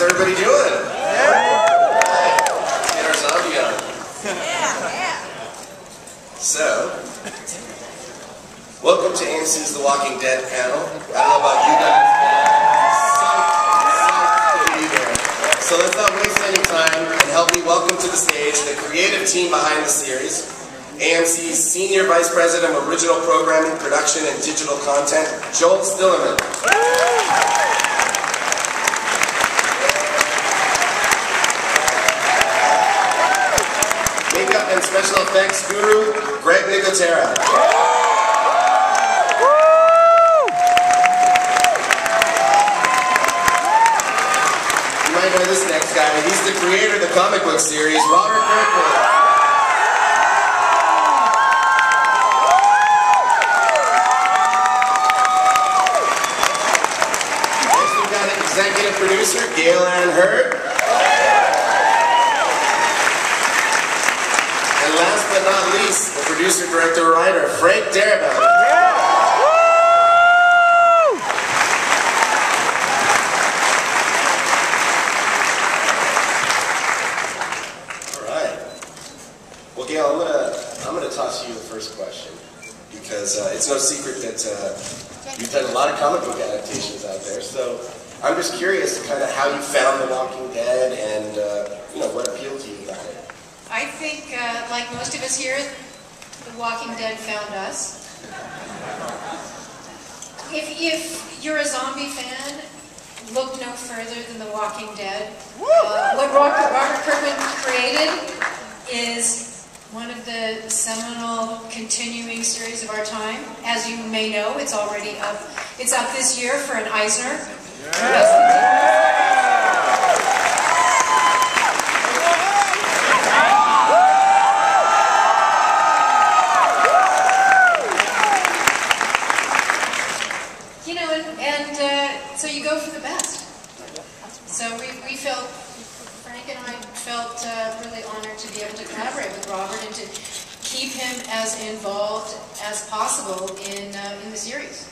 How's everybody doing? Right. Get our zombie on. So, welcome to AMC's The Walking Dead panel. I don't know about you guys, but I'm psyched to be there. So let's not waste any time and help me welcome to the stage the creative team behind the series. AMC's Senior Vice President of Original Programming, Production, and Digital Content, Joel Stillerman. Makeup and Special Effects Guru, Greg Nicotera. You might know this next guy. He's the creator of the comic book series, Robert Kirkman. Executive producer, Gail Ann Hurd. And last but not least, the producer, director, writer, Frank Darabont. All right. Well, Gail, I'm gonna toss you the first question because it's no secret that you've done a lot of comic book adaptations out there. So I'm just curious kind of how you found The Walking Dead and you know, what appealed to you about it. I think, like most of us here, The Walking Dead found us. If you're a zombie fan, look no further than The Walking Dead. What Robert Kirkman created is one of the seminal continuing series of our time. As you may know, it's already up. It's up this year for an Eisner. You know, and so you go for the best. So we felt, Frank and I felt really honored to be able to collaborate with Robert and to keep him as involved as possible in the series.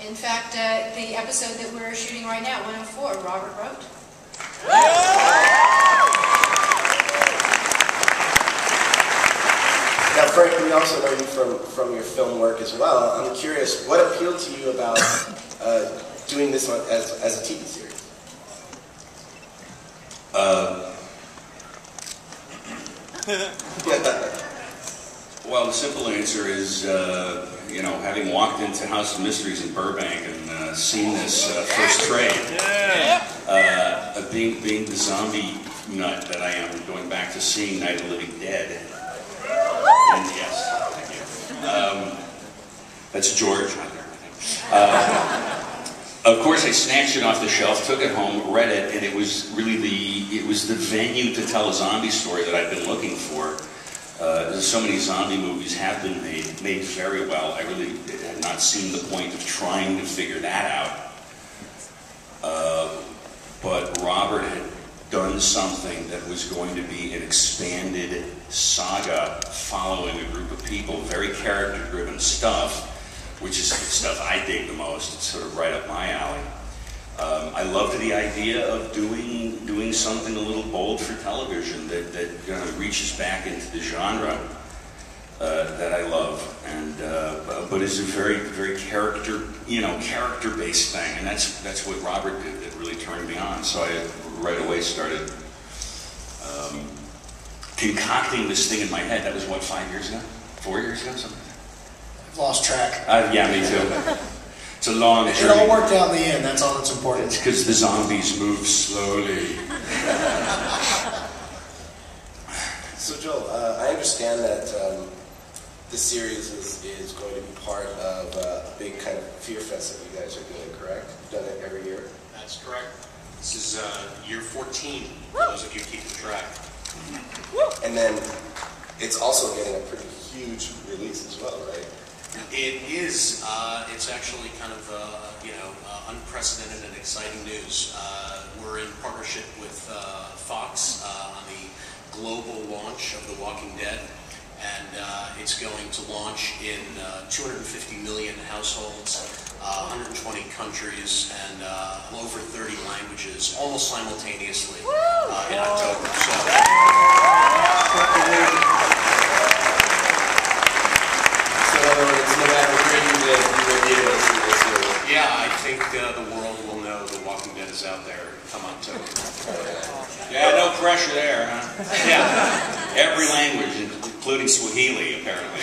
In fact, the episode that we're shooting right now, 104, Robert wrote. Now, Frank, we also know you from your film work as well. I'm curious, what appealed to you about doing this one as a TV series? Well, the simple answer is, you know, having walked into House of Mysteries in Burbank and seen this first trade, being the zombie nut that I am, going back to seeing Night of the Living Dead. And yes, thank you. That's George out there, I think. Of course, I snatched it off the shelf, took it home, read it, and it was really the venue to tell a zombie story that I've been looking for. So many zombie movies have been made very well. I really had not seen the point of trying to figure that out. But Robert had done something that was going to be an expanded saga following a group of people, very character-driven stuff, which is the stuff I dig the most. It's sort of right up my alley. I loved the idea of doing something a little bold for television that you know, reaches back into the genre that I love, and but is a very character-based thing, and that's what Robert did that really turned me on. So I right away started concocting this thing in my head. That was what, 5 years ago, 4 years ago, something. I've lost track. Yeah, me too. It's a long journey. It all worked out in the end, that's all that's important. It's because the zombies move slowly. So Joel, I understand that this series is going to be part of a big kind of fear fest that you guys are doing, correct? You've done it every year? That's correct. This is year 14, for those of you keeping track. And then it's also getting a pretty huge release as well, right? It is. It's actually kind of, unprecedented and exciting news. We're in partnership with Fox on the global launch of The Walking Dead, and it's going to launch in 250 million households, 120 120 countries and over 30 languages, almost simultaneously in October. So, in other words, no matter where you live, you will be able to see this movie. yeah, I think the world will know The Walking Dead is out there come October. Yeah, no pressure there, huh? Yeah. Every language, including Swahili, apparently.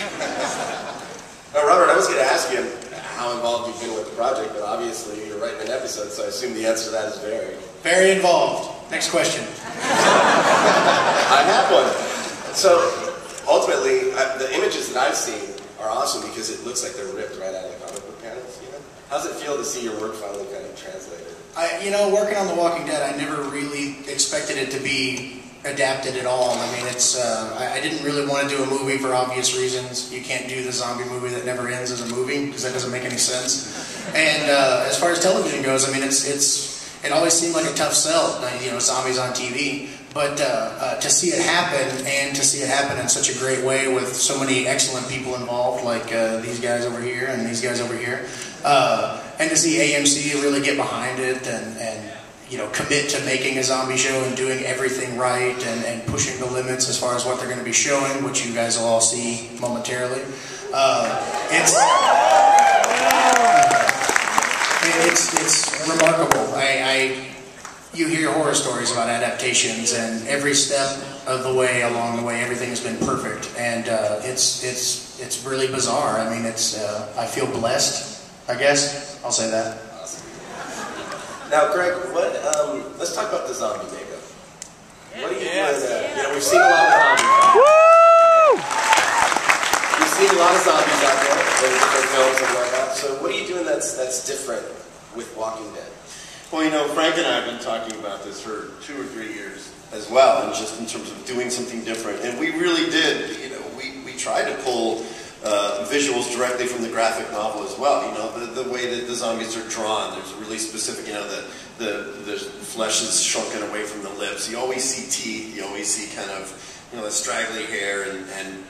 Robert, I was going to ask you how involved you've been with the project, but obviously you're writing an episode, so I assume the answer to that is very. Very involved. Next question. I have one. So, ultimately, the images that I've seen are awesome because it looks like they're ripped right out of the comic book panels, you know? How's it feel to see your work finally kind of translated? Working on The Walking Dead, I never really expected it to be adapted at all. I mean, I didn't really want to do a movie for obvious reasons. You can't do the zombie movie that never ends as a movie because that doesn't make any sense. And as far as television goes, I mean, it always seemed like a tough sell, zombies on TV. But to see it happen, and to see it happen in such a great way with so many excellent people involved, like these guys over here and these guys over here, and to see AMC really get behind it and commit to making a zombie show and doing everything right and pushing the limits as far as what they're going to be showing, which you guys will all see momentarily. It's remarkable. You hear horror stories about adaptations, and every step of the way, along the way, everything has been perfect, and it's really bizarre. I mean, I feel blessed, I guess. I'll say that. Awesome. Now, Greg, let's talk about the zombie makeup. What are you doing? We've seen a lot of zombies. We've seen a lot of zombies out there in different films and whatnot. So, what are you doing that's different with Walking Dead? Well, Frank and I have been talking about this for 2 or 3 years as well, and just in terms of doing something different. And we really did, we tried to pull visuals directly from the graphic novel as well. The way that the zombies are drawn, there's really specific, the flesh is shrunken away from the lips. You always see teeth, you always see kind of, the straggly hair and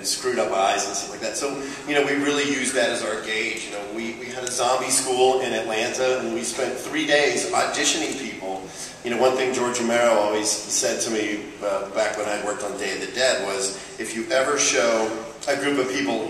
screwed up eyes and stuff like that. So, we really used that as our gauge. We had a zombie school in Atlanta, and we spent 3 days auditioning people. One thing George Romero always said to me back when I worked on Day of the Dead was, if you ever show a group of people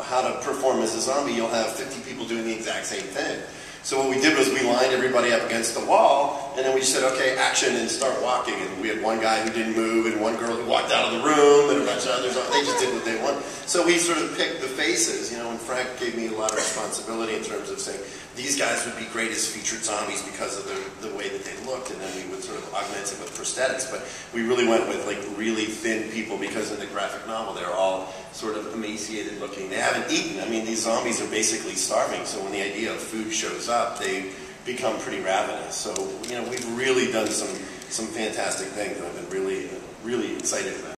how to perform as a zombie, you'll have 50 people doing the exact same thing. So what we did was we lined everybody up against the wall, and then we just said, okay, action, and start walking. And we had one guy who didn't move, and one girl who walked out of the room, and a bunch of others, they just did what they wanted. So we sort of picked the faces, and Frank gave me a lot of responsibility in terms of saying, these guys would be great as featured zombies because of the way that they looked, and then we would sort of augment it with prosthetics. But we really went with really thin people because in the graphic novel they're all sort of emaciated looking. They haven't eaten. I mean, these zombies are basically starving, so when the idea of food shows up, they become pretty ravenous. So, we've really done some fantastic things, and I've been really, really excited about it.